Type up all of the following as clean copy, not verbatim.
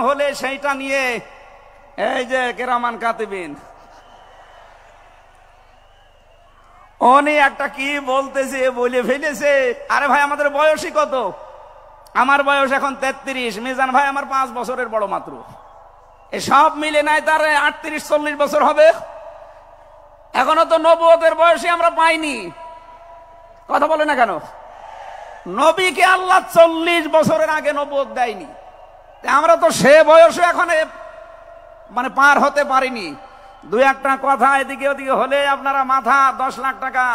হলে সেইটা নিয়ে এই যে কেরামান কাতিবিন উনি একটা কি বলতেছে বলে ফেলেছে। আরে ভাই আমাদের বয়সই কত? আমার বয়স এখন 33, মিজান ভাই আমার 5 বছরের বড় মাত্র। সব মিলে নাই তার 38-40 বছর হবে। এখনো তো নবুয়তের বয়সে আমরা পাইনি। কথা বলে না কেন? নবীকে আল্লাহ 40 বছরের আগে নবুয়ত দেয়নি। আমরা তো সে বয়সে এখন মানে পার হতে পারিনি। দুই একটা কথা এদিকে ওদিকে হলে আপনারা মাথা 10 লাখ টাকা,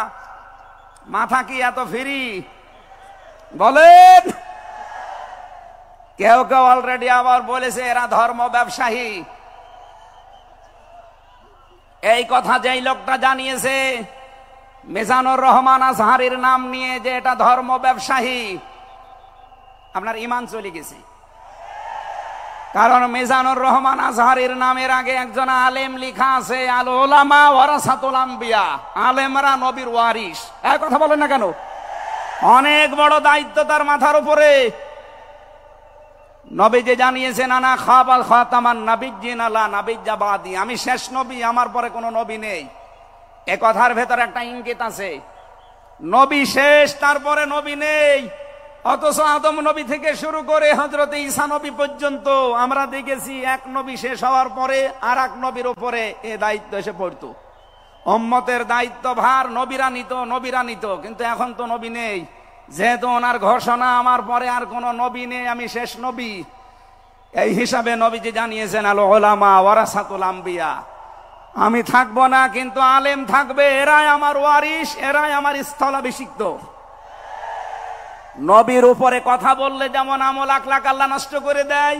মাথা কি এত ফ্রি বলেন? কেউ কেউ অলরেডি আবার বলেছে এরা ধর্ম ব্যবসায়ী। এই কথা যেই লোকটা জানিয়েছে মিজানুর রহমান আজহারীর নাম নিয়ে যে এটা ধর্ম ব্যবসায়ী, আপনার ঈমান চলে গেছে। কারণ মিজানুর রহমান আজহারীর নামের আগে একজন আলেম লিখা আছে, আল উলামা ওয়ারাসাতুল আম্বিয়া, আলেমরা নবীর ওয়ারিস। এই কথা বলেন না কেন? অনেক বড় দায়িত্ব তার মাথার উপরে। নবী যে জানিয়েছেন আনা খাবাল খাতামান নাবিয়্যিন লা নাবিয়্যা বাদি, আমি শেষ নবী, আমার পরে কোনো নবী নেই। এ কথার ভেতর একটা ইঙ্গিত আছে, নবী শেষ, তারপরে নবী নেই। অথচ আদম নবী থেকে শুরু করে হযরত ঈসা নবী পর্যন্ত আমরা দেখেছি এক নবী শেষ হওয়ার পরে আর এক নবীর উপরে এ দায়িত্ব এসে পড়তো। উম্মতের দায়িত্ব ভার নবীরা নিত, কিন্তু এখন তো নবী নেই। যেহেতু ওনার ঘোষণা আমার পরে আর কোন নবী নেই, আমি শেষ নবী, এই হিসাবে নবীজি জানিয়েছেন আল উলামা ওয়ারাসাতুল আম্বিয়া, আমি থাকবো না কিন্তু আলেম থাকবে, এরাই আমার ওয়ারিস, এরাই আমার স্থলাভিষিক্ত। নবীর উপরে কথা বললে যেমন আমল আখলাক আল্লাহ নষ্ট করে দেয়,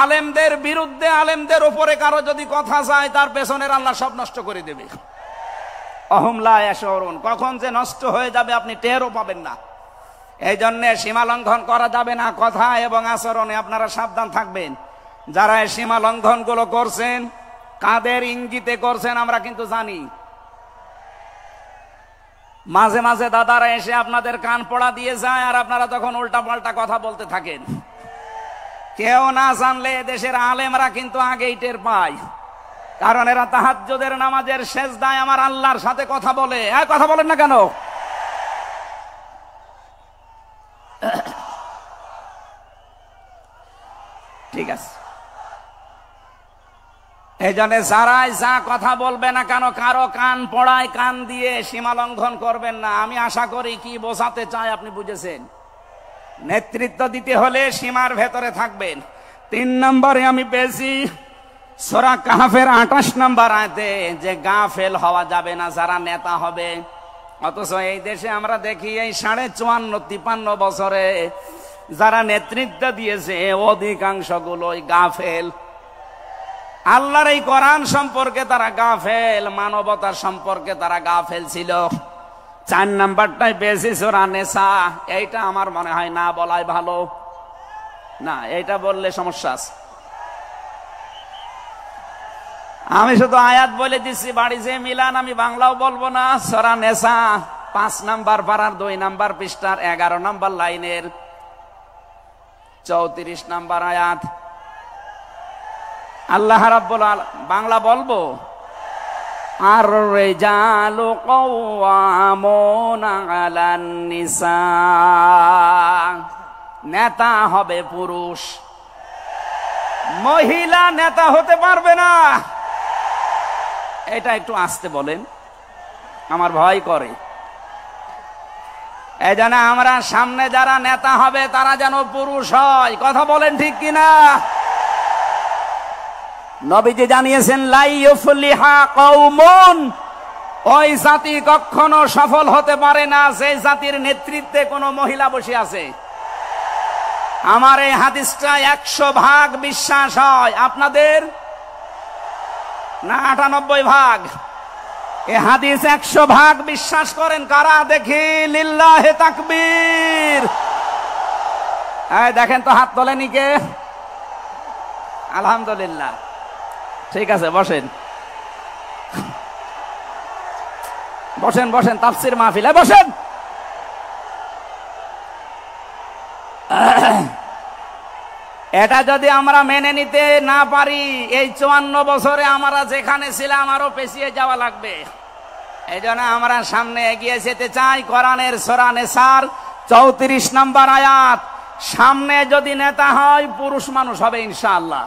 আলেমদের বিরুদ্ধে আলেমদের উপরে কারো যদি কথা যায় তার পেছনের আল্লাহ সব নষ্ট করে দেবে। অহুম লা ইয়াশউরুন, কখন যে নষ্ট হয়ে যাবে আপনি টেরও পাবেন না। এই জন্য সীমা লঙ্ঘন করা যাবে না, কথা এবং আচরণে আপনারা সাবধান থাকবেন। যারা এই সীমা লঙ্ঘন গুলো করছেন, কাদের ইঙ্গিতে করছেন আমরা কিন্তু জানি। মাঝে মাঝে দাদারা এসে আপনাদের কান পড়া দিয়ে যায় আর আপনারা তখন উল্টা পাল্টা কথা বলতে থাকেন। কেউ না জানলে দেশের আলেমরা কিন্তু আগেই টের পায়, কারণ এরা তাহাজ্জুদের নামাজের সেজদায় আমার আল্লাহর সাথে কথা বলে। কথা বলেন না কেন? ঠিক আছে, এই জন্য যারাই যা কথা বলবে না কেন কারো কান পড়ায় কান দিয়ে সীমা লঙ্ঘন করবেন না। আমি আশা করি কি বোঝাতে চাই আপনি বুঝেছেন। নেতৃত্ব দিতে হলে সীমার ভেতরে থাকবেন। 3 নম্বরে আমি পেয়েছি সূরা কাহফের 28 নম্বর আয়াতে যে গাফেল হওয়া যাবে না যারা নেতা হবে। অথচ এই দেশে আমরা দেখি এই 54-53 বছরে যারা নেতৃত্ব দিয়েছে অধিকাংশ গুলোই গাফেল। আল্লাহর এই কোরআন সম্পর্কে তারা গাফেল, মানবতার সম্পর্কে তারা গাফেল ছিল। 4 নাম্বারটাই পেয়েছি সূরা নিসা। এইটা আমার মনে হয় না বলাই ভালো, না এইটা বললে সমস্যা আছে। আমি শুধু আয়াত বলে দিচ্ছি, বাড়ি যে মিলান আমি বাংলাও বলবো না। সূরা নিসা 5 নাম্বার পারার 2 নাম্বার পৃষ্ঠার 11 নাম্বার লাইনের 34 নাম্বার আয়াত। আল্লাহ রাব্বুল আলামিন, বাংলা বলবো, আর রিজালু কাওয়ামুনা আলান নিসা, নেতা হবে পুরুষ, মহিলা নেতা হতে পারবে না। এটা একটু আস্তে বলেন, আমার ভয় করে। এই জন্য আমরা সামনে যারা নেতা হবে তারা যেন পুরুষ হয়। কথা বলেন ঠিক কিনা? নবীজি জানিয়েছেন লা ইউফলিহা কওমুন, ওই জাতি কখনো সফল হতে পারে না যে জাতির নেতৃত্বে কোনো মহিলা বসে আছে। আমার এই হাদিসটা 100% বিশ্বাস হয়, আপনাদের না 98 ভাগ? এই হাদিস 100% বিশ্বাস করেন কারা? দেখি লিল্লাহে তাকবীর। এই দেখেন তো হাত তোলেনি কে? আলহামদুলিল্লাহ। ঠিক আছে, বসেন বসেন বসেন, তাফসীর মাহফিলে বসেন। এটা যদি আমরা মেনে নিতে না পারি, এই 54 বছরে আমরা যেখানে ছিলাম আরো পেছিয়ে যাওয়া লাগবে। এই জন্য আমরা সামনে এগিয়ে যেতে চাই। কোরআনের সূরা নিসার 34 নম্বর আয়াত, সামনে যদি নেতা হয় পুরুষ মানুষ হবে ইনশাআল্লাহ।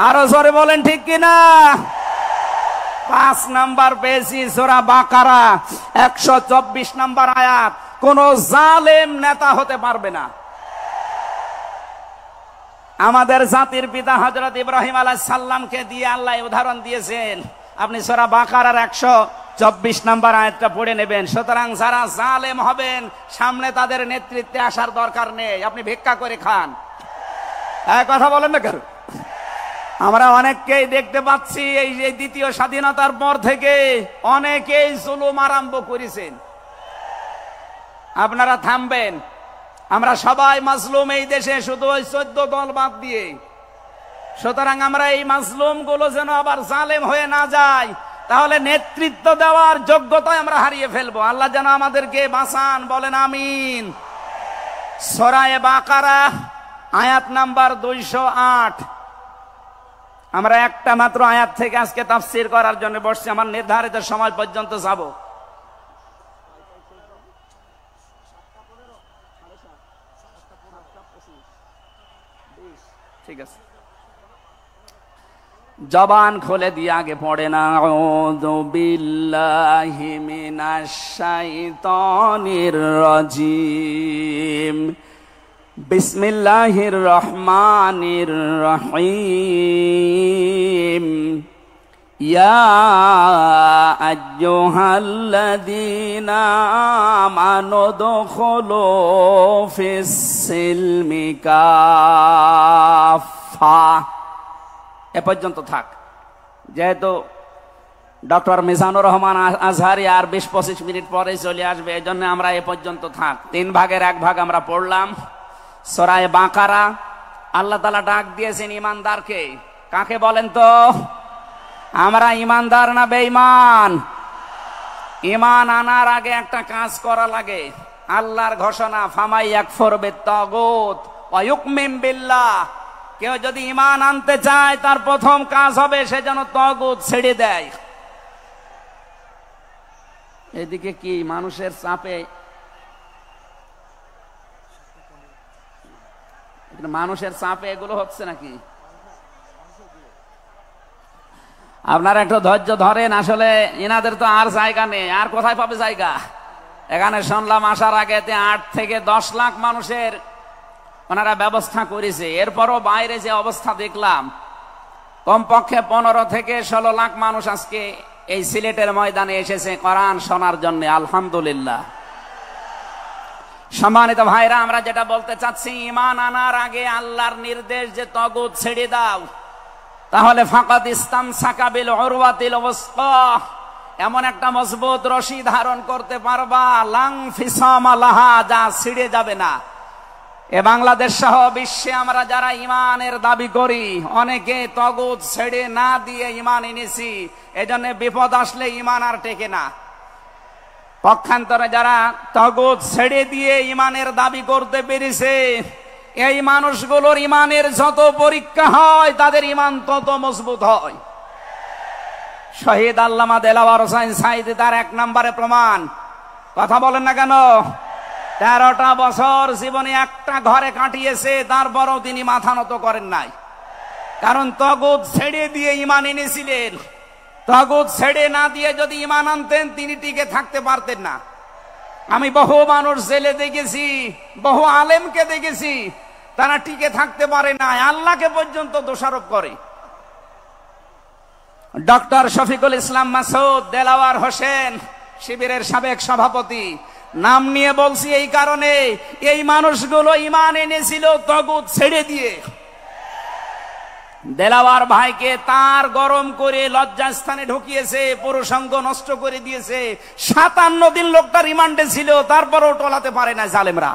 আরো জোরে বলেন ঠিক কিনা? 5 নাম্বার পেয়েছি সূরা বাকারা 124 নম্বর আয়াত, কোন জালেম নেতা হতে পারবে না। আমাদের জাতির পিতা হযরত ইব্রাহিম আলাইহিস সালামকে দিয়ে আল্লাহ উদাহরণ দিয়েছেন। আপনি সূরা বাকারার 124 নম্বর আয়াতটা পড়ে নেবেন। সুতরাং যারা জালেম হবেন সামনে তাদের নেতৃত্বে আসার দরকার নেই, আপনি ভিক্ষা করে খান। এক কথা বলেন না কেন? আমরা অনেককেই দেখতে পাচ্ছি এই যে দ্বিতীয় স্বাধীনতার পর থেকে অনেকেই জুলুম আরম্ভ করেছেন। আপনারা থামবেন? আমরা সবাই মাজলুম এই দেশে, শুধু ওই 14 দল বাদ দিয়ে। সুতরাং আমরা এই মাজলুম গুলো যেন আবার জালেম হয়ে না যায়, তাহলে নেতৃত্ব দেওয়ার যোগ্যতা আমরা হারিয়ে ফেলবো। আল্লাহ যেন আমাদেরকে বাঁচান, বলেন আমিন। সূরা বাকারা আয়াত নাম্বার 208। আমরা একটা মাত্র আয়াত থেকে আজকে তাফসীর করার জন্য বসছি, আমার নির্ধারিত সময় পর্যন্ত যাব। ঠিক আছে, জবান খুলে দিয়ে আগে পড়ে না। আউযু বিল্লাহি মিনাশ শাইতানির রাজিম, বিসমিল্লাহির রহমানির রহিম। ইয়া আইয়ুহাল্লাযীনা আমানু দুখুলু ফিস সিলমি কাফা। এ পর্যন্ত থাক। যেহেতু ডক্টর মিজানুর রহমান আজহারি আর 20-25 মিনিট পরে চলে আসবে, এই জন্য আমরা এ পর্যন্ত থাক। 3 ভাগের 1 ভাগ আমরা পড়লাম। সূরা বাকারা আল্লাহ তাআলা ডাক দিয়েছেন ইমানদারকে। কাকে বলেন তো? আমরা ইমানদার না বেঈমান? ঈমান আনার আগে একটা কাজ করা লাগে। আল্লাহর ঘোষণা, ফামাই ইয়াকফুর বিত-তাগুত ওয়া ইউমিন বিল্লাহ। কেউ যদি ঈমান আনতে চায় তার প্রথম কাজ হবে সে যেন তাগুত ছেড়ে দেয়। এদিকে কি মানুষের চাপে, মানুষের চাপে এগুলো হচ্ছে নাকি? আপনারা একটু ধৈর্য ধরেন। আসলে এনাদের তো আর জায়গা নেই, আর কোথায় পাবে জায়গা? এখানে শুনলাম আসার আগে 8 থেকে 10 লাখ মানুষের ওনারা ব্যবস্থা করেছে। এরপরও বাইরে যে অবস্থা দেখলাম, কমপক্ষে 15 থেকে 16 লাখ মানুষ আজকে এই সিলেটের ময়দানে এসেছে কোরআন শোনার জন্য। আলহামদুলিল্লাহ। সম্মানিত ভাইরা, আমরা যেটা বলতে চাচ্ছি, ঈমান আনার আগে আল্লাহর নির্দেশ যে তাগুত ছেড়ে দাও, তাহলে ফাকাদ ইসতামসাকা বিল উরওয়াতিল ওয়াসকা, এমন একটা মজবুত রশি ধারণ করতে পারবা, লাং ফিসামা লাহা, যা ছিঁড়ে যাবে না। এ বাংলাদেশ সহ বিশ্বে আমরা যারা ঈমানের দাবি করি, অনেকে তাগুত ছেড়ে না দিয়ে ঈমান এনেছি। এজন্য বিপদ আসলে ঈমান আর টেকে না। পক্ষান্তরে যারা তাগুত ছেড়ে দিয়ে ঈমানের দাবি করতে পেরেছে, এই মানুষগুলোর ঈমানের যত পরীক্ষা হয় তাদের ঈমান তত মজবুত হয়। শহীদ আল্লামা দেলাওয়ার হোসেন সাঈদী তার 1 নম্বরে প্রমাণ। কথা বলেন না কেন? 13টা বছর জীবনে একটা ঘরে কাটিয়েছে, তারপরও তিনি মাথা নত করেন নাই। কারণ তাগুত ছেড়ে দিয়ে ঈমান এনেছিলেন। তাগুত ছেড়ে না দিয়ে যদি ঈমান আনতেন তিনি টিকে থাকতে পারতেন না। আমি বহু মানুষ জেলে দেখেছি, বহু আলেমকে দেখেছি, তারা টিকে থাকতে পারে না, আল্লাহকে পর্যন্ত দোষারোপ করে। ডক্টর শফিকুল ইসলাম মাসুদ, দেলাওয়ার হোসেন শিবিরের সাবেক সভাপতি, নাম নিয়ে বলছি এই কারণে, এই মানুষগুলো ঈমান এনেছিল তাগুত ছেড়ে দিয়ে। দেলাওয়ার ভাইকে তার গরম করে লজ্জাস্থানে ঢুকিয়েছে, পুরুষাঙ্গ নষ্ট করে দিয়েছে। 57 দিন লোকটা রিমান্ডে ছিল, তারপরও টলাতে পারে না জালেমরা।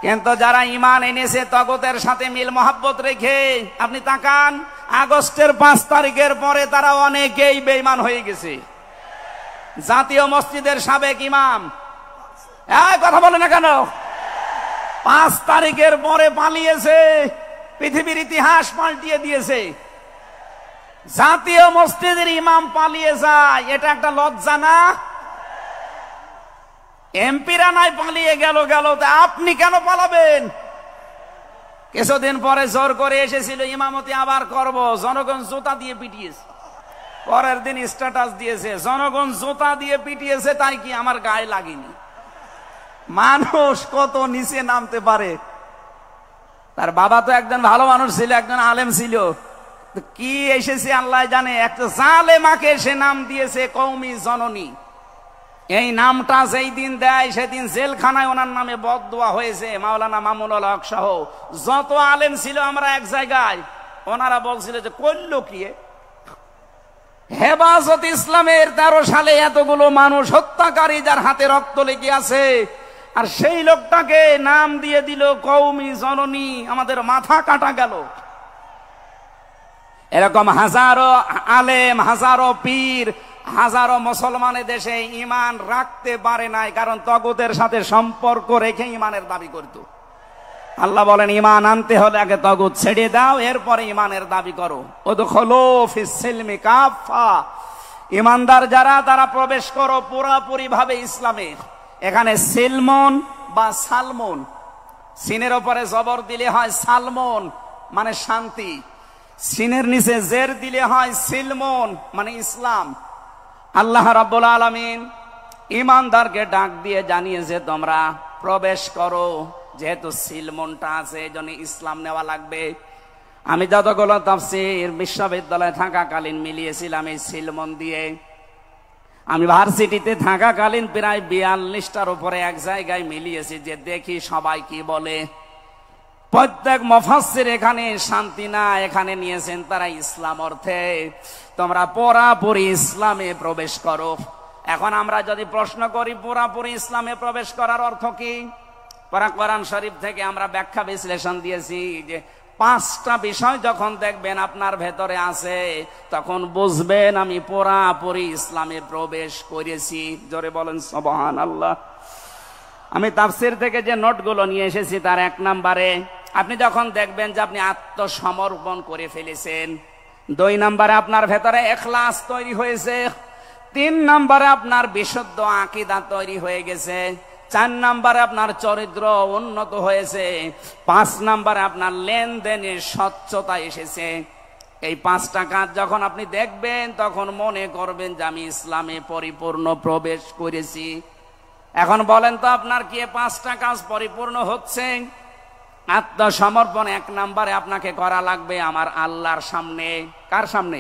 কিন্তু যারা ঈমান এনেছে তাগুতের সাথে মিল মহাব্বত রেখে, আপনি তাকান, আগস্টের 5 তারিখের পরে তারা অনেকেই বেঈমান হয়ে গেছে। জাতীয় মসজিদের সাবেক ইমাম, কথা বলে না কেন? 5 তারিখের পরে পালিয়েছে, পৃথিবীর ইতিহাস পাল্টিয়ে দিয়েছে। জাতীয় মসজিদের ইমাম পালিয়ে যায়, এটা একটা লজ্জা না? এমপিরা নাই পালিয়ে গেল, তা আপনি কেন পালাবেন? কিছুদিন পরে জোর করে এসেছিল ইমামতি আবার করব, জনগণ জুতা দিয়ে পিটিয়েছে। পরের দিন স্ট্যাটাস দিয়েছে, জনগণ জুতা দিয়ে পিটিয়েছে, তাই কি আমার গায়ে লাগেনি। মানুষ কত নিচে নামতে পারে। তার বাবা তো একজন ভালো মানুষ ছিল, একজন আলেম ছিল, কি এসেছে আল্লাহ জানে। একটা জালেমাকে সে নাম দিয়েছে কওমি জননী। এই নামটা যেই দিন দেয় সেদিন জেলখানায় ওনার নামে বদদোয়া হয়েছে। মাওলানা মামুনুল হক সহ যত আলেম ছিল আমরা এক জায়গায়, ওনারা বলছিল যে করলো কি হেফাজত ইসলামের 13 সালে এতগুলো মানুষ হত্যাকারী যার হাতে রক্ত লেগে আছে, আর সেই লোকটাকে নাম দিয়ে দিল কওমি জননী। আমাদের মাথা কাটা গেল। এরকম হাজারো আলেম, হাজারো পীর, হাজারো মুসলমানের দেশে ঈমান রাখতে পারে নাই, কারণ তাগুতের সাথে সম্পর্ক রেখে ঈমানের দাবি করত। আল্লাহ বলেন ঈমান আনতে হলে আগে তাগুত ছেড়ে দাও, এরপরে ঈমানের দাবি করো। উদখুলু ফিস সিলমি কাফা, ঈমানদার যারা তারা প্রবেশ করো পুরোপুরি ভাবে ইসলামের। এখানে সিলমন বা সালমন, সিনের উপরে জবর দিলে হয় সালমন মানে শান্তি, সিনের নিচে জের দিলে হয় সিলমন মানে ইসলাম। আল্লাহ রাব্বুল আলামিন ঈমানদারকে ডাক দিয়ে জানিয়েছে তোমরা প্রবেশ করো, যেহেতু সিলমনটা আছে এজন্য ইসলাম নেওয়া লাগবে। আমি যতগুলো তাফসীর বিশ্ববিদ্যালয়ে থাকাকালীন মিলিয়েছিলাম এই সিলমন দিয়ে। আমি ভার্সিটিতে থাকাকালীন প্রায় 42টার উপরে এক জায়গায় মিলিয়েছি, যে দেখি সবাই কি বলে। প্রত্যেক মুফাসসির এখানে শান্তি না, এখানে নিয়েছেন তারা ইসলাম অর্থে তোমরা পুরোপুরি ইসলামে প্রবেশ করো। এখন আমরা যদি প্রশ্ন করি পুরোপুরি ইসলামে প্রবেশ করার অর্থ কি, কোরআন শরীফ থেকে আমরা ব্যাখ্যা বিশ্লেষণ দিয়েছি যে 5টা বিষয় যখন দেখবেন আপনার ভেতরে আছে, তখন বুঝবেন আমি পুরোপুরি ইসলামে প্রবেশ করেছি। জোরে বলেন সুবহানাল্লাহ। আমি তাফসীর থেকে যে নোটগুলো নিয়ে এসেছি তার 1 নম্বরে আপনি যখন দেখবেন যে আপনি আত্মসমর্পণ করে ফেলেছেন, 2 নম্বরে আপনার ভেতরে ইখলাস তৈরি হয়েছে, 3 নম্বরে আপনার বিশুদ্ধ আকীদা তৈরি হয়ে গেছে, 4 নম্বরে আপনার চরিত্র উন্নত হয়েছে, 5 নম্বরে আপনার লেনদেনের স্বচ্ছতা এসেছে। এই 5টা কাজ যখন আপনি দেখবেন তখন মনে করবেন যে আমি ইসলামে পরিপূর্ণ প্রবেশ করেছি। এখন বলেন তো আপনার কি 5টা কাজ পরিপূর্ণ হচ্ছে? আত্মসমর্পণ 1 নম্বরে আপনাকে করা লাগবে আমার আল্লাহর সামনে। কার সামনে?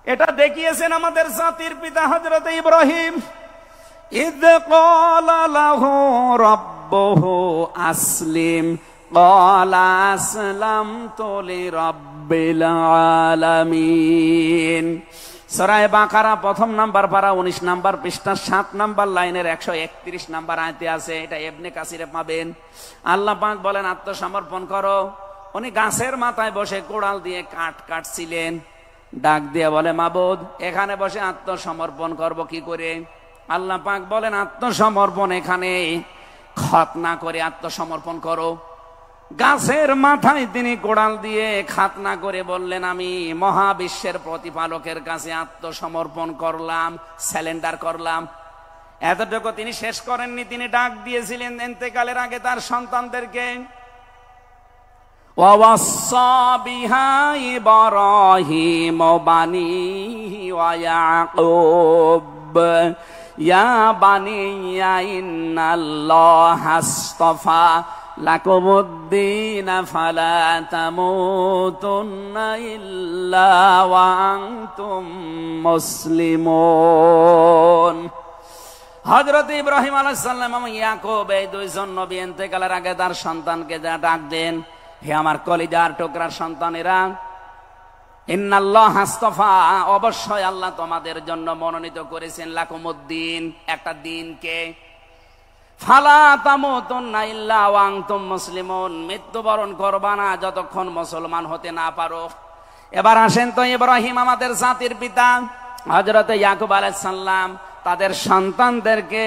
এটা দেখিয়েছেন আমাদের জাতির পিতা হযরত ইব্রাহিম। ইয ক্বালা লাহু রাব্বুহু আসলিম ক্বালা আসলামতু লিরাব্বিল আলামিন। সূরা বাকারা 1 নম্বর পারা 19 নম্বর পৃষ্ঠা 7 নম্বর লাইনের 131 নম্বর আয়াতে আছে। এটা ইবনে কাসিরে পাবেন। আল্লাহ পাক বলেন আত্মসমর্পণ করো। উনি গাছের মাথায় বসে কোড়াল দিয়ে কাঠ কাটছিলেন, ডাক দিয়ে বলে মাবুদ এখানে বসে আত্মসমর্পণ করব কি করে? আল্লাহ পাক বলেন আত্মসমর্পণ এখানে খতনা করে আত্মসমর্পণ করো। গাছের মাথায় তিনি কোড়াল দিয়ে খাতনা করে বললেন আমি মহাবিশ্বের প্রতিপালকের কাছে আত্মসমর্পণ করলাম, স্যালেন্ডার করলাম। এতটুকু তিনি শেষ করেননি, তিনি ডাক দিয়েছিলেন ইন্তেকালের আগে তার সন্তানদেরকে, ওয়াসাসা বিহা ইব্রাহিম বানিহি ওয়া ইয়াকুব ইয়া বানিয়া ইন্নাল্লাহা আস্তাফা লাকুমুদ্দিন ফালা তামুতুন্না ইল্লা ওয়া আনতুম মুসলিমুন। হযরত ইব্রাহিম আলাইহিস সালাম এবং ইয়াকুব এই 2 জন নবী ইন্তেকালের আগে তার সন্তানকে ডাক দেন, হে আমার কলিজার টুকরার সন্তানেরা, ইন্নাল্লাহা আস্তাফা, অবশ্যই আল্লাহ তোমাদের জন্য মনোনীত করেছেন লাকুমুদ্দিন, একটা দিনকে, ফালা তামুতুন্না ইল্লা ওয়া আনতুম মুসলিমুন, মৃত্যুবরণ করবা না যতক্ষণ মুসলমান হতে না পারো। এবার আসেন তো ইব্রাহিম আমাদের জাতির পিতা, হযরত ইয়াকুব আলাইহিস সালাম তাদের সন্তানদেরকে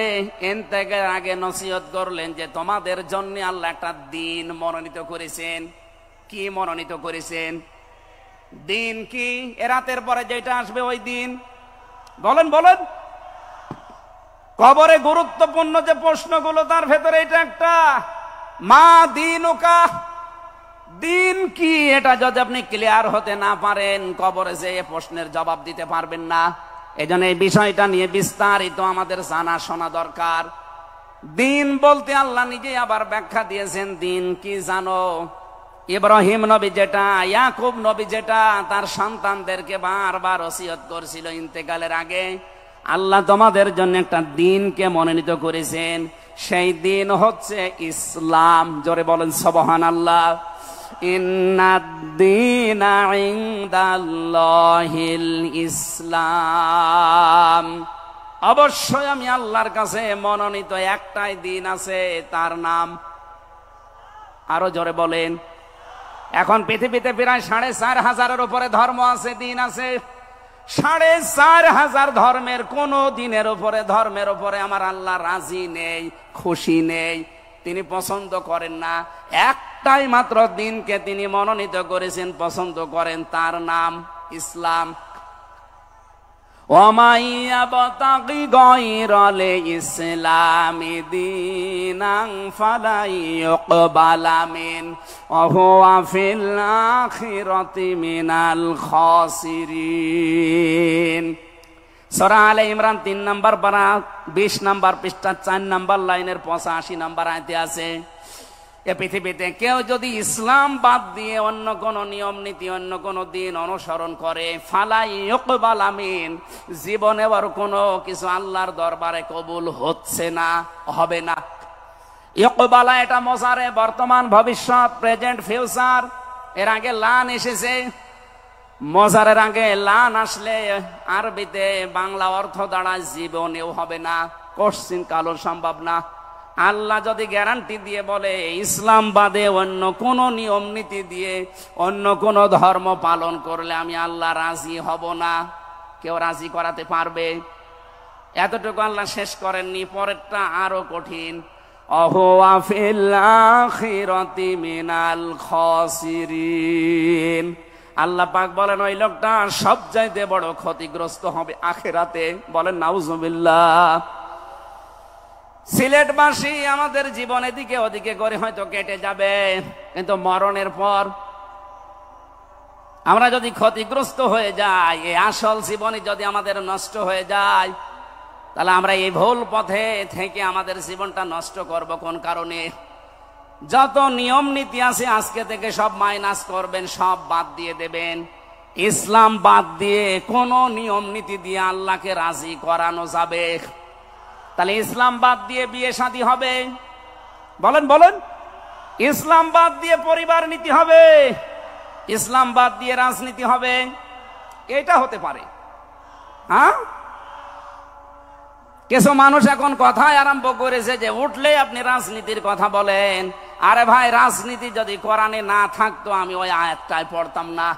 ইন্তেকালের আগে নসিহত করলেন যে তোমাদের জন্য আল্লাহ একটা দিন মনোনীত করেছেন। কি মনোনীত করেছেন? দিন কি? এ রাতের পরে যেটা আসবে ওই দিন। বলেন বলেন। কবরে গুরুত্বপূর্ণ যে প্রশ্নগুলো তার ভেতরে এটা একটা, মা দীনুকা, দিন কি? এটা যদি আপনি ক্লিয়ার হতে না পারেন, কবরে যে প্রশ্নের জবাব দিতে পারবেন না। এজন্য এই বিষয়টা নিয়ে বিস্তারিত আমাদের জানা শোনা দরকার। দিন বলতে আল্লাহ নিজেই আবার ব্যাখ্যা দিয়েছেন। দিন কি জানো? ইব্রাহিম নবী যেটা, ইয়াকুব নবী যেটা তার সন্তানদেরকে বারবার ওসিয়ত করছিল ইন্তেকালের আগে, আল্লাহ তোমাদের জন্য একটা দিনকে মনোনীত করেছেন। সেই দিন হচ্ছে ইসলাম। জোরে বলেন সুবহানাল্লাহ। ইন্নাদ-দীনা ইনদাল্লাহিল ইসলাম। অবশ্যই আমি আল্লাহর কাছে মনোনীত একটাই দিন আছে, তার নাম, আরো জোরে বলেন। এখন পৃথিবীতে প্রায় 4,500-এর উপরে ধর্ম আছে, দিন আছে। 4,500 ধর্মের কোন দিনের উপরে, ধর্মের উপরে আমার আল্লাহ রাজি নেই, খুশি নেই, তিনি পছন্দ করেন না। একটাই মাত্র দিনকে তিনি মনোনীত করেছেন, পছন্দ করেন, তার নাম ইসলাম। ওয়ামাইয়াবতাগি গায়রাল ইসলামি দীনান ফালা ইউকবালা মিন ওয়া হুয়া ফিল আখিরাতি মিনাল খাসিরিন। সূরা আলে ইমরান 3 নম্বর পারা 20 নম্বর পৃষ্ঠা 4 নম্বর লাইনের 85 নম্বর আয়াতে আছে, এ পৃথিবীতে কেউ যদি ইসলাম বাদ দিয়ে অন্য কোন নিয়ম নীতি, অন্য কোন দিন অনুসরণ করে, ফালাই ইউকবালা মিন, জীবনে আর কোনো কিছু আল্লাহর দরবারে কবুল হচ্ছে না, হবে না। ইউকবালা এটা মোজারে, বর্তমান, ভবিষ্যৎ, প্রেজেন্ট, ফিউচার। এর আগে লান এসেছে। মোজারের আগে লান আসলে আরবিতে বাংলা অর্থ দাঁড়ায় জীবনেও হবে না, কোশ্চিন কালো সম্ভব না। আল্লাহ যদি গ্যারান্টি দিয়ে বলে ইসলাম বাদে অন্য কোন নিয়ম নীতি দিয়ে অন্য কোন ধর্ম পালন করলে আমি আল্লাহ রাজি হব না, কেউ রাজি করাতে পারবে? এতটুকু আল্লাহ শেষ করেননি, পরেরটা আরো কঠিন। অহুয়া ফিল আখিরাতি মিনাল খাসিরিন। আল্লাহ পাক বলেন ওই লোকটা সবচাইতে বড় ক্ষতিগ্রস্ত হবে আখিরাতে। বলেন নাউজুবিল্লাহ। সিলেটবাসী আমাদের জীবন এদিকে ওদিকে করে হয়তো কেটে যাবে, কিন্তু মরণের পর আমরা যদি ক্ষতিগ্রস্ত হয়ে যাই, এই আসল জীবনে যদি আমাদের নষ্ট হয়ে যায়, তাহলে আমরা এই ভুল পথে থেকে আমাদের জীবনটা নষ্ট করব কোন কারণে? যত নিয়ম নীতি আছে আজকে থেকে সব মাইনাস করবেন, সব বাদ দিয়ে দেবেন। ইসলাম বাদ দিয়ে কোন নিয়ম নীতি দিয়ে আল্লাহকে রাজি করানো যাবে? তাহলে ইসলাম বাদ দিয়ে বিয়ে শাদী হবে? বলেন বলেন। ইসলাম বাদ দিয়ে পরিবার নীতি হবে? ইসলাম বাদ দিয়ে রাজনীতি হবে? এটা হতে পারে। হ্যাঁ, কিছু মানুষ এখন কথায় আরম্ভ করেছে যে উঠলে আপনি রাজনীতির কথা বলেন। আরে ভাই, রাজনীতি যদি কোরআনে না থাকতো আমি ওই আয়াতটাই পড়তাম না।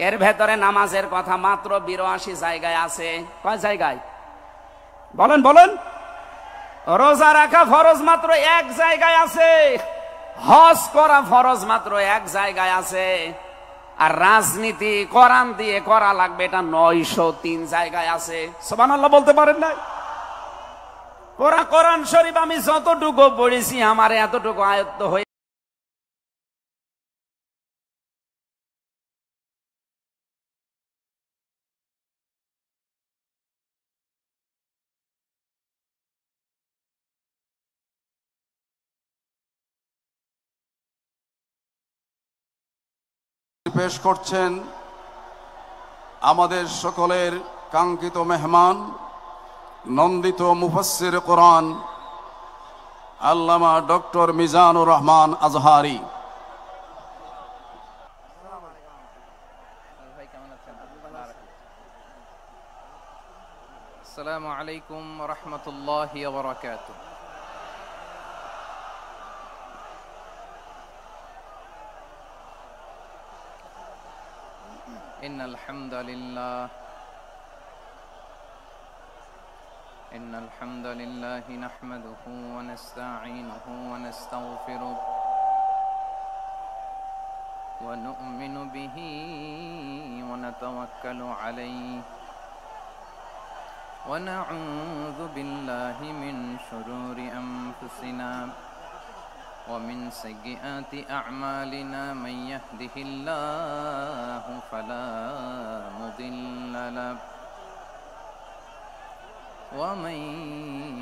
এর ভেতরে নামাজের কথা মাত্র 82 জায়গায় আছে। কয় জায়গায়? বলেন বলেন। রোজা রাখা ফরজ মাত্র 1 জায়গায় আছে। হজ করা ফরজ মাত্র 1 জায়গায় আছে। আর রাজনীতি কোরআন দিয়ে করা লাগবে এটা 903 জায়গায় আছে। সুবহানাল্লাহ বলতে পারেন না? কোরআন শরীফ আমি যতটুকু পড়েছি আমার এতটুকু আয়ত্ত হয়ে পেশ করছেন আমাদের সকলের কাঙ্ক্ষিত মেহমান, নন্দিত মুফাসসির কোরআন আল্লামা ডক্টর মিজানুর রহমান আজহারি। আসসালামু আলাইকুম ওয়া রাহমাতুল্লাহি ওয়া বারাকাতুহু। ইন্নাল হামদালিল্লাহ إن الحمد لله نحمده ونستعينه ونستغفره ونؤمن به ونتوكل عليه ونعوذ بالله من شرور أنفسنا ومن سيئات أعمالنا من يهده الله فلا مضل له ومن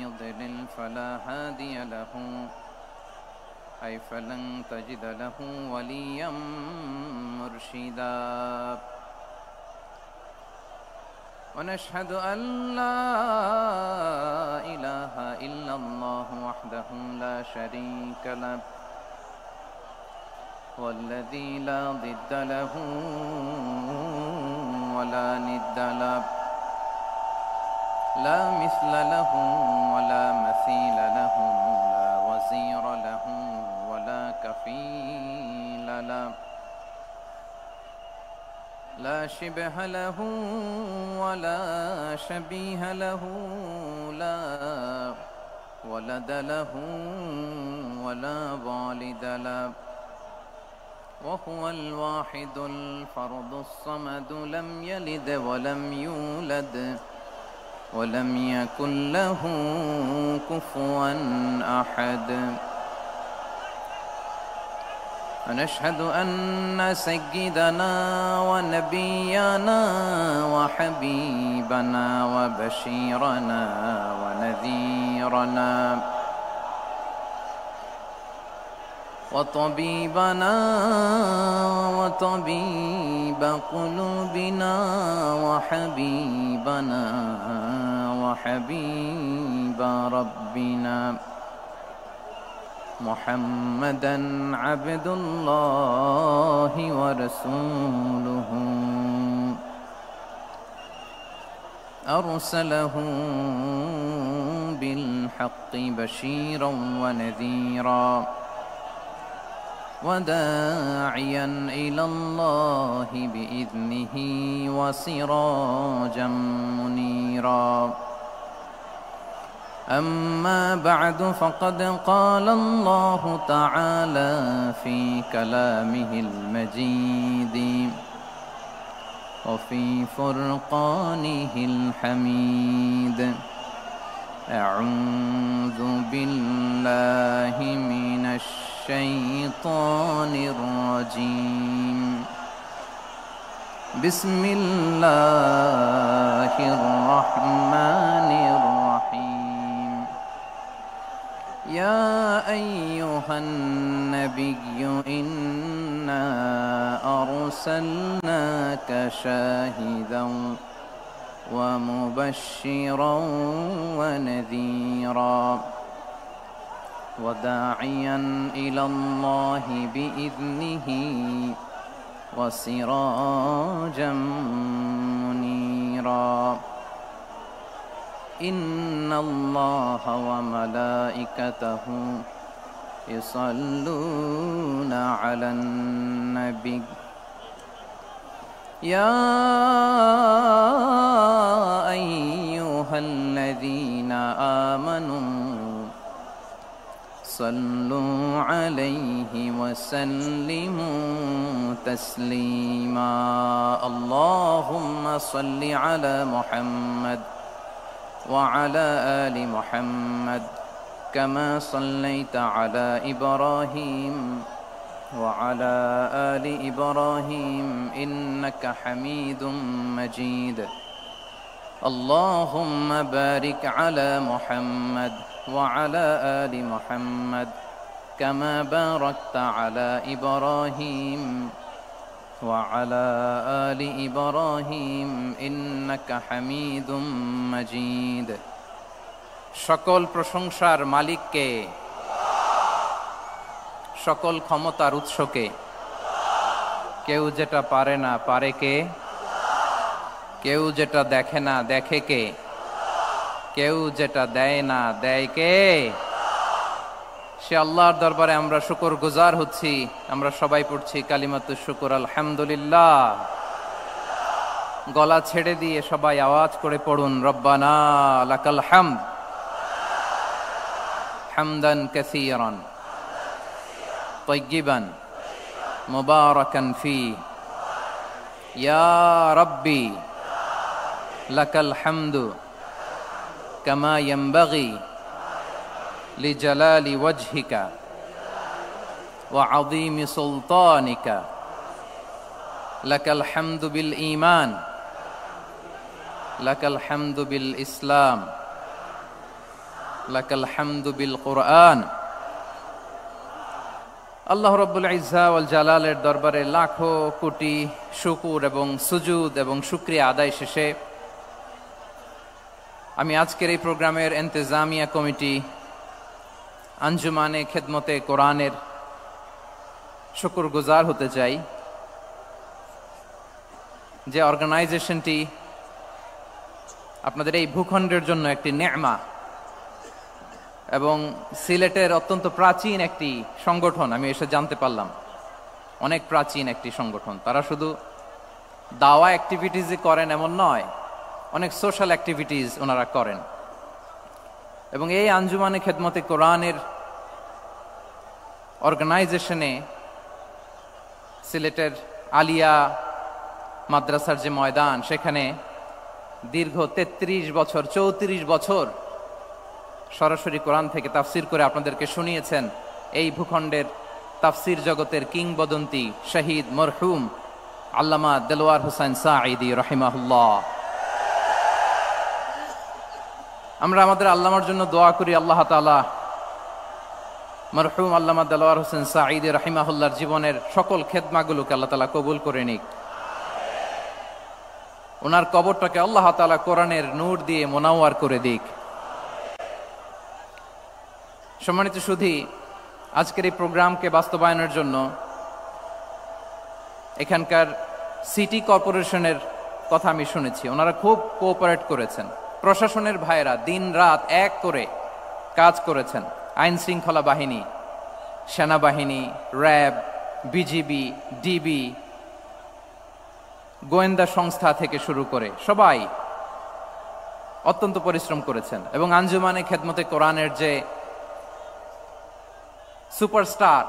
يضلل فلا هادي له أي فلن تجد له وليا مرشدا ونشهد أن لا إله إلا الله وحده لا شريك له والذي لا ضد له ولا ند له لا مثل له ولا مثيل له لا وزير له ولا كفيل له لا شبه له ولا شبيه له لا ولد له ولا والد له وهو الواحد الفرد الصمد لم يلد ولم يولد ولم يكن له كفوا أحد ونشهد أن سيدنا ونبينا وحبيبنا وبشيرنا ونذيرنا وطبيبنا وطبيب قلوبنا وحبيبنا وحبيب ربنا محمدا عبد الله ورسوله أرسله بالحق بشيرا ونذيرا وداعيا إلى الله بإذنه وسراجا منيرا أما بعد فقد قال الله تعالى في كلامه المجيد وفي فرقانه الحميد أعوذ بالله من الشيطان الرجيم بسم الله الرحمن الرحيم يا أيها النبي إنا أرسلناك شاهدا ومبشرا ونذيرا وداعيا إلى الله بإذنه وسراجا منيرا إن الله وملائكته يصلون على النبي يا أيها الذين آمنوا صلوا عليه وسلموا تسليما اللهم صل على محمد وعلى آل محمد كما صليت على إبراهيم وعلى آل إبراهيم إنك حميد مجيد اللهم بارك على محمد وعلى آل محمد كما باركت على إبراهيم وعلى آل إبراهيم إنك حميد مجيد সকল প্রশংসার মালিককে সকল ক্ষমতার উৎসকে কেউ যেটা পারে না পারে কে কেউ যেটা দেখে না দেখে কে কেউ যেটা দেয় না দেয় কে সে আল্লাহর দরবারে আমরা শুকরগুজার হচ্ছি আমরা সবাই পড়ছি কালিমাতুশ শুকর আলহামদুলিল্লাহ গলা ছেড়ে দিয়ে সবাই আওয়াজ করে পড়ুন, রব্বানা লাকাল হামদ হামদান কাসীরান তাইয়্যিবান মুবারাকান ফি ইয়া রাব্বি লাকাল হামদু কামা ইয়ানবাগি লিজালালি ওয়াজহিকা ওয়া আযীমি সুলতানিকা লাকাল হামদু বিল ঈমান লাকাল হামদু বিল ইসলাম লাকাল হামদু বিল কুরআন। আল্লাহ রাব্বুল ইজ্জা ওয়াল জালালের দরবারে লাখো কোটি শুকর এবং সুজুদ এবং শুকরিয়া আদায় শেষে আমি আজকের এই প্রোগ্রামের ইন্তেজামিয়া কমিটি আঞ্জুমানে খেদমতে কোরআনের শুকরগুজার হতে চাই, যে অর্গানাইজেশনটি আপনাদের এই ভূখণ্ডের জন্য একটি নেমা এবং সিলেটের অত্যন্ত প্রাচীন একটি সংগঠন। আমি এসে জানতে পারলাম অনেক প্রাচীন একটি সংগঠন। তারা শুধু দাওয়া অ্যাক্টিভিটিসই করেন এমন নয়, অনেক সোশ্যাল অ্যাক্টিভিটিস ওনারা করেন। এবং এই আঞ্জুমানে খেদমতে কোরআনের অর্গানাইজেশনে সিলেটের আলিয়া মাদ্রাসার যে ময়দান, সেখানে দীর্ঘ 33 বছর 34 বছর সরাসরি কোরআন থেকে তাফসির করে আপনাদেরকে শুনিয়েছেন এই ভূখণ্ডের তাফসির জগতের কিংবদন্তি শহীদ মরহুম আল্লামা দেলোয়ার হোসেন সাঈদী রাহিমাহুল্লাহ। আমরা আমাদের আল্লামার জন্য দোয়া করি, আল্লাহ তাআলা মরহুম আল্লামা দেলোয়ার হোসেন সাঈদী রাহিমাহুল্লাহর জীবনের সকল খেদমাগুলোকে আল্লাহ তাআলা কবুল করে নিক। ওনার কবরটাকে আল্লাহ তাআলা কোরআনের নূর দিয়ে মোনাওয়ার করে দিক। সম্মানিত সুধী, আজকের এই প্রোগ্রামকে বাস্তবায়নের জন্য এখানকার সিটি কর্পোরেশনের কথা আমি শুনেছি, ওনারা খুব কোঅপারেট করেছেন। প্রশাসনের ভাইয়েরা দিন রাত এক করে কাজ করেছেন। আইন শৃঙ্খলা বাহিনী, সেনাবাহিনী, র্যাব, বিজিবি, ডিবি, গোয়েন্দা সংস্থা থেকে শুরু করে সবাই অত্যন্ত পরিশ্রম করেছেন। এবং আঞ্জুমানে খেদমতে কোরআনের যে সুপারস্টার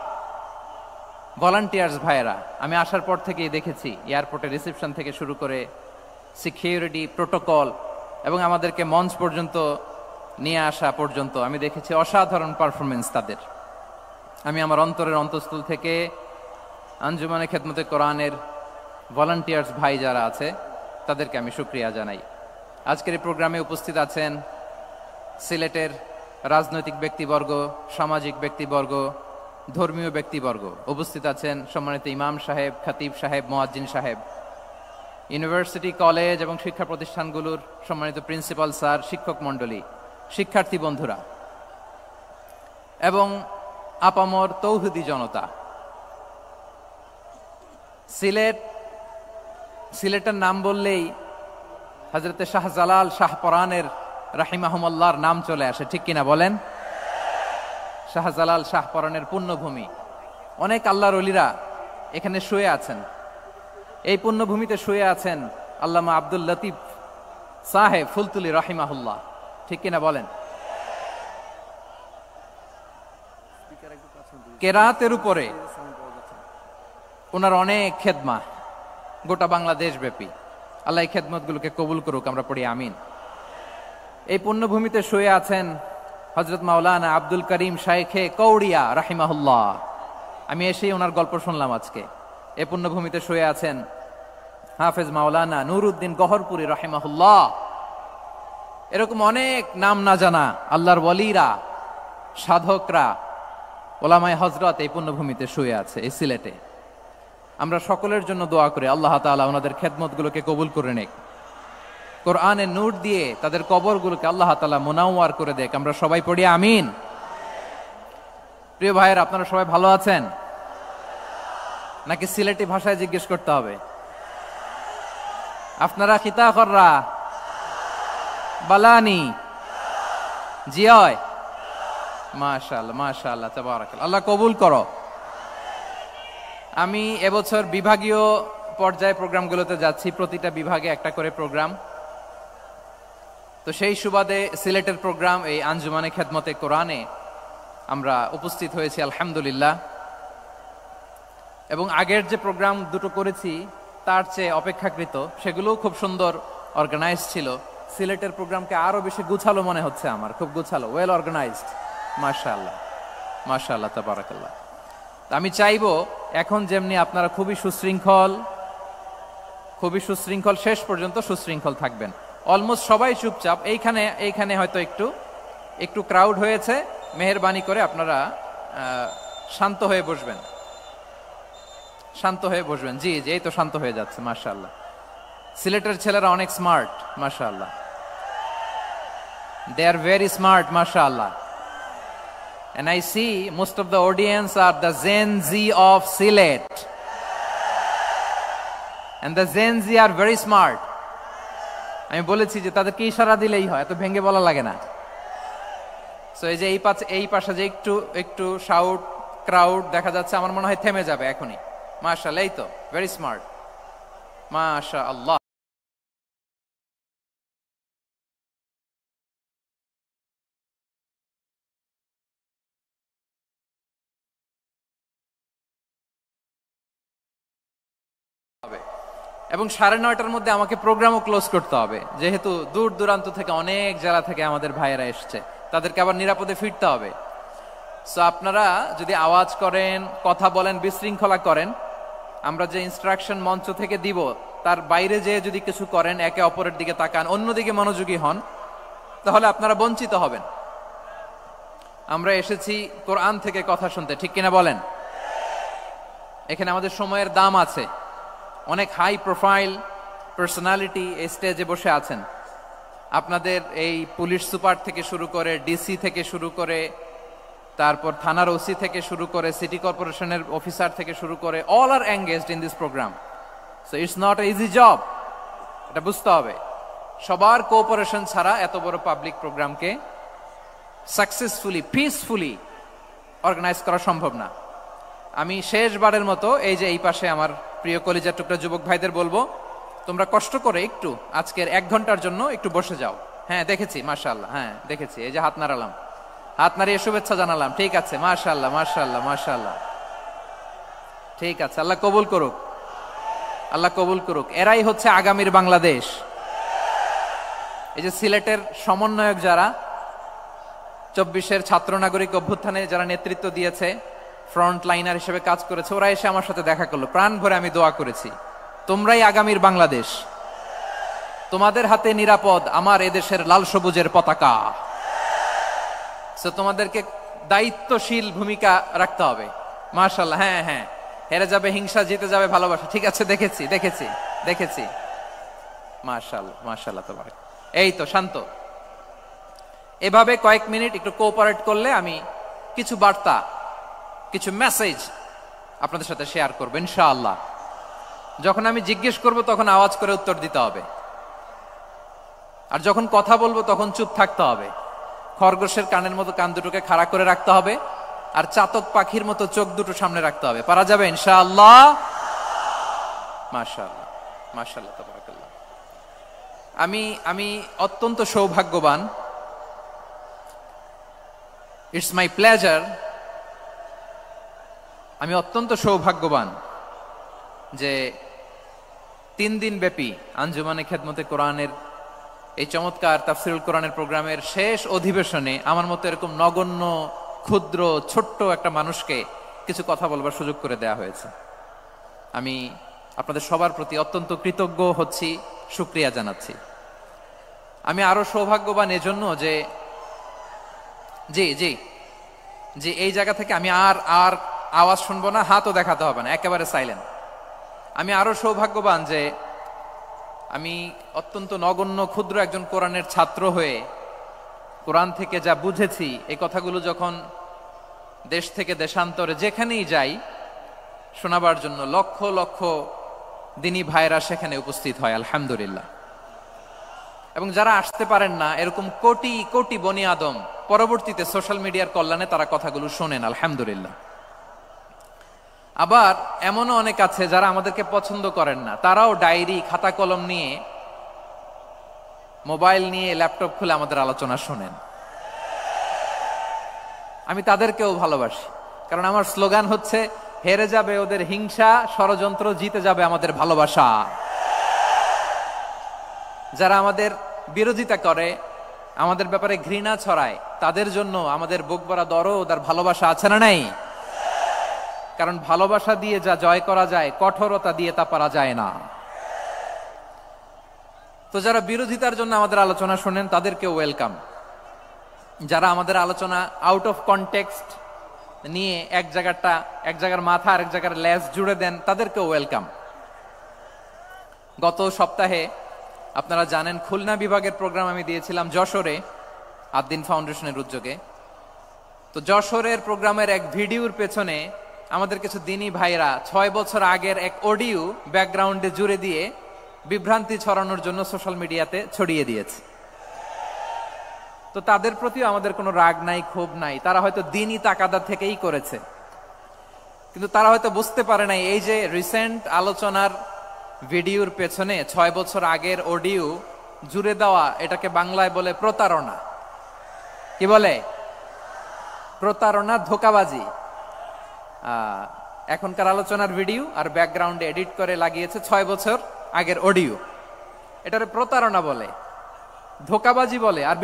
ভলান্টিয়ার্স ভাইয়েরা, আমি আসার পর থেকেই দেখেছি এয়ারপোর্টে রিসেপশন থেকে শুরু করে সিকিউরিটি প্রোটোকল এবং আমাদেরকে মঞ্চ পর্যন্ত নিয়ে আসা পর্যন্ত আমি দেখেছি অসাধারণ পারফরমেন্স তাদের। আমি আমার অন্তরের অন্তঃস্থল থেকে আঞ্জুমানে খেদমতে কোরআনের ভলান্টিয়ার্স ভাই যারা আছে তাদেরকে আমি শুকরিয়া জানাই। আজকের এই প্রোগ্রামে উপস্থিত আছেন সিলেটের রাজনৈতিক ব্যক্তিবর্গ, সামাজিক ব্যক্তিবর্গ, ধর্মীয় ব্যক্তিবর্গ। উপস্থিত আছেন সম্মানিত ইমাম সাহেব, খতিব সাহেব, মুয়াজ্জিন সাহেব, ইউনিভার্সিটি, কলেজ এবং শিক্ষা প্রতিষ্ঠানগুলোর সম্মানিত প্রিন্সিপাল স্যার, শিক্ষক মণ্ডলী, শিক্ষার্থী বন্ধুরা এবং আপামর তৌহিদি জনতা। সিলেটের নাম বললেই হযরতে শাহজালাল শাহপরানের রাহিমাহুমুল্লাহর নাম চলে আসে, ঠিক কিনা বলেন? শাহজালাল শাহপরানের পুণ্যভূমি। অনেক আল্লাহর ওলিরা এখানে শুয়ে আছেন। এই পুণ্যভূমিতে শুয়ে আছেন আল্লামা আব্দুল লতিফ সাহেব ফুলতুলি রাহিমাহুল্লাহ, ঠিক কিনা বলেন? কেরাতের উপরে ওনার অনেক খেদমা গোটা বাংলাদেশ ব্যাপী। আল্লাহ এই খেদমতগুলোকে কবুল করুক, আমরা পড়ি আমিন। এই পুণ্যভূমিতে শুয়ে আছেন হযরত মাওলানা আব্দুল করিম শাইখে কৌড়িয়া রাহিমাহুল্লাহ। আমি এসেই ওনার গল্প শুনলাম আজকে। এই পুণ্যভূমিতে শুয়ে আছেন হাফেজ মাওলানা নুরউদ্দিন গহরপুরি রাহিমাহুল্লাহ। এরকম অনেক নাম না জানা আল্লাহর ওয়ালিরা, সাধকরা, ওলামায়ে হযরত এই পুণ্যভূমিতে শুয়ে আছে এই সিলেটে। আমরা সকলের জন্য দোয়া করি আল্লাহ তাআলা ওনাদের খেদমতগুলোকে কবুল করে নেক, কোরআনের নূর দিয়ে তাদের কবরগুলোকে আল্লাহ তাআলা মুনাওয়ার করে দেখ। আমরা সবাই পড়ি আমিন। প্রিয় ভাইয়েরা, আপনারা সবাই ভালো আছেন নাকি সিলেটি ভাষায় জিজ্ঞেস করতে হবে? আপনারা খিতা কররা বালানি জিয়? মাশাআল্লাহ মাশাআল্লাহ, তাবারাকাল্লাহ, আল্লাহ কবুল করো। আমি এবছর বিভাগীয় পর্যায়ে প্রোগ্রামগুলোতে যাচ্ছি, প্রতিটা বিভাগে একটা করে প্রোগ্রাম। তো সেই সুবাদে সিলেটের প্রোগ্রাম এই আঞ্জুমানে খেদমতে কোরআনে আমরা উপস্থিত হয়েছি আলহামদুলিল্লাহ। এবং আগের যে প্রোগ্রাম দুটো করেছি তার চেয়ে অপেক্ষাকৃত সেগুলোও খুব সুন্দর অর্গানাইজ ছিল। সিলেটের প্রোগ্রামকে আরো বেশি গুছালো মনে হচ্ছে আমার, খুব গুছালো, ওয়েল অর্গানাইজড। মাশাআল্লাহ, মাশাআল্লাহ, তাবারাকাল্লাহ। আমি চাইবো এখন যেমনি আপনারা খুবই সুশৃঙ্খল শেষ পর্যন্ত সুশৃঙ্খল থাকবেন। অলমোস্ট সবাই চুপচাপ, এইখানে হয়তো একটু ক্রাউড হয়েছে, মেহেরবানি করে আপনারা শান্ত হয়ে বসবেন, শান্ত হয়ে বসবেন। জি জি, এই তো শান্ত হয়ে যাচ্ছে, মাশাআল্লাহ। সিলেটের ছেলেরা অনেক স্মার্ট, মাশাআল্লাহ, they are very smart, mashallah. And I see most of the audience are the Gen Z of Sylhet, and the Gen Z are very smart. আমি বলেছি যে তাদেরকে ইশারা দিলেই হয়, এত ভেঙে বলা লাগে না। সো এই যে এই পাশে যে একটু শাউট ক্রাউড দেখা যাচ্ছে, আমার মনে হয় থেমে যাবে এখনই। মাশাআল্লাহ, এই তো ভেরি স্মার্ট, মাশাআল্লাহ। এবং 9:30টার মধ্যে আমাকে প্রোগ্রামও ক্লোজ করতে হবে, যেহেতু দূর দূরান্ত থেকে অনেক জেলা থেকে আমাদের ভাইয়েরা এসছে, তাদেরকে আবার নিরাপদে ফিরতে হবে। সো আপনারা যদি আওয়াজ করেন, কথা বলেন, বিশৃঙ্খলা করেন, আমরা যে ইনস্ট্রাকশন মঞ্চ থেকে দিব তার বাইরে যেয়ে যদি কিছু করেন, একে অপরের দিকে তাকান, অন্যদিকে মনোযোগী হন, তাহলে আপনারা বঞ্চিত হবেন। আমরা এসেছি কোরআন থেকে কথা শুনতে, ঠিক কিনা বলেন? এখানে আমাদের সময়ের দাম আছে। অনেক হাই প্রোফাইল পার্সোনালিটি এই স্টেজে বসে আছেন। আপনাদের এই পুলিশ সুপার থেকে শুরু করে, ডিসি থেকে শুরু করে, তারপর থানার ওসি থেকে শুরু করে, সিটি কর্পোরেশনের অফিসার থেকে শুরু করে, all are engaged in this program. So it's not a easy job, এটা বুঝতে হবে। সবার কোঅপারেশন ছাড়া এত বড় পাবলিক প্রোগ্রামকে সাকসেসফুলি, পিসফুলি অর্গানাইজ করা সম্ভব না। আমি শেষবারের মতো এই যে এই পাশে আমার প্রিয় কলিজার টুকরা যুবক ভাইদের বলবো, তোমরা কষ্ট করে একটু আজকের 1 ঘন্টার জন্য একটু বসে যাও। হ্যাঁ দেখেছি, মাশাআল্লাহ, হ্যাঁ দেখেছি, এই যে হাত নাড়ালাম, হাত নাড়িয়ে শুভেচ্ছা জানালাম, ঠিক আছে, মাশাআল্লাহ, মাশাআল্লাহ, মাশাআল্লাহ, ঠিক আছে। আল্লাহ কবুল করুক, আল্লাহ কবুল করুক। এরাই হচ্ছে আগামীর বাংলাদেশ। এই যে সিলেটের সমন্বয়ক যারা 24-এর ছাত্র নাগরিক অভ্যুত্থানে যারা নেতৃত্ব দিয়েছে, ফ্রন্ট লাইনার হিসেবে কাজ করেছে, ওরা এসে আমার সাথে দেখা করলো, প্রাণ ভরে আমি দোয়া করেছি, তোমরাই আগামীর বাংলাদেশ, তোমাদের হাতে নিরাপদ আমার এদেশের লাল সবুজের পতাকা। তোমাদেরকে দায়িত্বশীল ভূমিকা রাখতে হবে। মাশাআল্লাহ, হ্যাঁ হ্যাঁ, হেরে যাবে হিংসা, জিতে যাবে ভালোবাসা, ঠিক আছে, দেখেছি দেখেছি দেখেছি, মাশাআল্লাহ, মাশাআল্লাহ, তাবারাক। এই তো শান্ত। এভাবে কয়েক মিনিট একটু কোঅপারেট করলে আমি কিছু বার্তা, কিছু মেসেজ আপনাদের সাথে শেয়ার করবো ইনশাআল্লাহ। যখন আমি জিজ্ঞেস করব তখন আওয়াজ করে উত্তর দিতে হবে, আর যখন কথা বলবো তখন চুপ থাকতে হবে। খরগোশের কানের মতো কান দুটোকে খাড়া করে রাখতে হবে, আর চাতক পাখির মতো চোখ দুটো সামনে রাখতে হবে। পারা যাবে ইনশাআল্লাহ? মাশাআল্লাহ, মাশাআল্লাহ, তাবারাকাল্লাহ। আমি অত্যন্ত সৌভাগ্যবান, ইটস মাই প্লেজার, আমি অত্যন্ত সৌভাগ্যবান যে 3 দিন ব্যাপী আঞ্জুমানে খেদমতে কোরআনের এই চমৎকার তাফসিরুল কোরআনের প্রোগ্রামের শেষ অধিবেশনে আমার মতো এরকম নগণ্য, ক্ষুদ্র, ছোট্ট একটা মানুষকে কিছু কথা বলবার সুযোগ করে দেয়া হয়েছে। আমি আপনাদের সবার প্রতি অত্যন্ত কৃতজ্ঞ হচ্ছি, শুকরিয়া জানাচ্ছি। আমি আরো সৌভাগ্যবান এজন্য যে জি জি জি এই জায়গা থেকে আমি আর আওয়াজ শুনবো না, হাতও দেখাতে হবে না, একেবারে সাইলেন্ট। আমি আরো সৌভাগ্যবান যে আমি অত্যন্ত নগণ্য, ক্ষুদ্র একজন কোরআনের ছাত্র হয়ে কোরআন থেকে যা বুঝেছি, এই কথাগুলো যখন দেশ থেকে দেশান্তরে যেখানেই যাই শোনাবার জন্য লক্ষ লক্ষ দিনী ভাইরা সেখানে উপস্থিত হয়, আলহামদুলিল্লাহ। এবং যারা আসতে পারেন না, এরকম কোটি কোটি বনি আদম পরবর্তীতে সোশ্যাল মিডিয়ার কল্যাণে তারা কথাগুলো শোনেন, আলহামদুলিল্লাহ। আবার এমনও অনেক আছে যারা আমাদেরকে পছন্দ করেন না, তারাও ডায়েরি খাতা কলম নিয়ে, মোবাইল নিয়ে, ল্যাপটপ খুলে আমাদের আলোচনা শোনেন। আমি তাদেরকেও ভালোবাসি, কারণ আমার স্লোগান হচ্ছে, হেরে যাবে ওদের হিংসা, ষড়যন্ত্র, জিতে যাবে আমাদের ভালোবাসা। যারা আমাদের বিরোধিতা করে, আমাদের ব্যাপারে ঘৃণা ছড়ায়, তাদের জন্য আমাদের বুক ভরা দরদ আর ভালোবাসা আছে না নাই? কারণ ভালোবাসা দিয়ে যা জয় করা যায়, কঠোরতা দিয়ে তা পারা যায় না। তো যারা বিরোধিতার জন্য আমাদের আলোচনা শোনেন তাদেরকে ওয়েলকাম। যারা আমাদের আলোচনা আউট অফ কনটেক্সট নিয়ে এক জায়গার মাথা আর এক জায়গার লেজ জুড়ে দেন, তাদেরকে ওয়েলকাম। গত সপ্তাহে আপনারা জানেন খুলনা বিভাগের প্রোগ্রাম আমি দিয়েছিলাম যশোরে, আদ্দিন ফাউন্ডেশনের উদ্যোগে। তো যশোরের প্রোগ্রামের এক ভিডিওর পেছনে আমাদের কিছু দিনী ভাইরা 6 বছর আগের এক অডিও ব্যাকগ্রাউন্ডে জুড়ে দিয়ে বিভ্রান্তি ছড়ানোর জন্য সোশ্যাল মিডিয়াতে ছড়িয়ে দিয়েছে। তো তাদের প্রতিও আমাদের কোনো রাগ নাই, ক্ষোভ নাই। তারা হয়তো দিনই তাকাদা থেকেই করেছে, কিন্তু তারা হয়তো বুঝতে পারে নাই এই যে রিসেন্ট আলোচনার ভিডিওর পেছনে 6 বছর আগের অডিও জুড়ে দেওয়া, এটাকে বাংলায় বলে প্রতারণা। কি বলে? প্রতারণা, ধোঁকাবাজি। এখনকার আলোচনার ভিডিও আর ব্যাকগ্রাউন্ডে এডিট করে লাগিয়েছে 6 বছর আগের অডিও। এটারে প্রতারণা বলে, ধোঁকাবাজি বলে। আর